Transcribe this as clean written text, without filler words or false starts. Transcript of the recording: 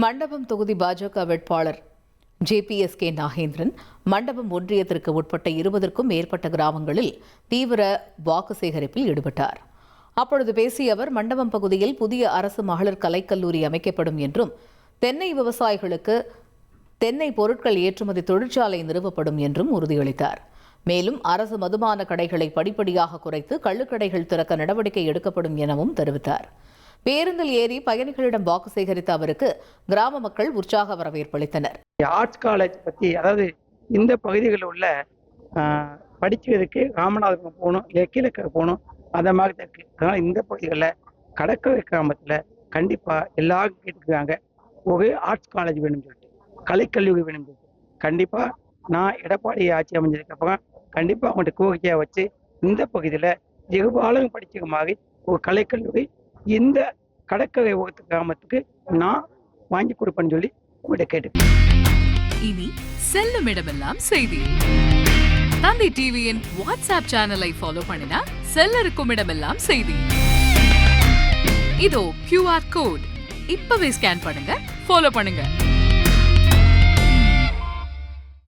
மண்டபம் தொகுதி பாஜக வேட்பாளர் JPSK நாகேந்திரன் மண்டபம் ஒன்றியத்திற்கு உட்பட்ட 20க்கும் மேற்பட்ட கிராமங்களில் தீவிர வாக்கு சேகரிப்பில் ஈடுபட்டார். அப்பொழுது பேசிய அவர், மண்டபம் பகுதியில் புதிய அரசு மகளிர் கலைக்கல்லூரி அமைக்கப்படும் என்றும், தென்னை விவசாயிகளுக்கு தென்னை பொருட்கள் ஏற்றுமதி தொழிற்சாலை நிறுவப்படும் என்றும் உறுதியளித்தார். மேலும் அரசு மதுபான கடைகளை படிப்படியாக குறைத்து கள்ளுக்கடைகள் திறக்க நடவடிக்கை எடுக்கப்படும் எனவும் தெரிவித்தார். பேருந்தில் ஏறி பயணிகளிடம் வாக்கு சேகரித்த அவருக்கு கிராம மக்கள் உற்சாக வரவேற்பளித்தனர். ஆர்ட்ஸ் காலேஜ் பற்றி, அதாவது இந்த பகுதிகளில் உள்ள படிக்கிறதுக்கு ராமநாதபுரம் போகணும், இல்லை கீழக்க போகணும், அந்த மாதிரி தான் இருக்குது. அதனால் இந்த பகுதிகளில் கடற்கரை கிராமத்தில் கண்டிப்பாக எல்லாரும் கேட்டுக்கிறாங்க, ஒரு ஆர்ட்ஸ் காலேஜ் வேணும்னு சொல்லிட்டு, கலைக்கல்லூரி வேணும்னு சொல்லிட்டு. கண்டிப்பாக நான் எடப்பாடி ஆட்சி அமைஞ்சதுக்கப்புறம் கண்டிப்பாக அவங்கள்ட்ட கோரிக்கையாக வச்சு இந்த பகுதியில் இருபாலும் படிக்கிற மாதிரி ஒரு கலைக்கல்லூரி இந்த கடற்கரை ஓரத்து கிராமத்துக்கு நான் வாங்கி கொடுப்பேன்னு சொல்லி உங்கள்கிட்ட கேட்டு. இனி செல்லும் இடமெல்லாம் செய்தி. தந்தி டிவியின் வாட்ஸ்அப் சேனலை ஃபாலோ பண்ணினா செல்ல இருக்கும் இடமெல்லாம் செய்தி. இதோ QR கோட் இப்பவே ஸ்கேன் பண்ணுங்க, ஃபாலோ பண்ணுங்க.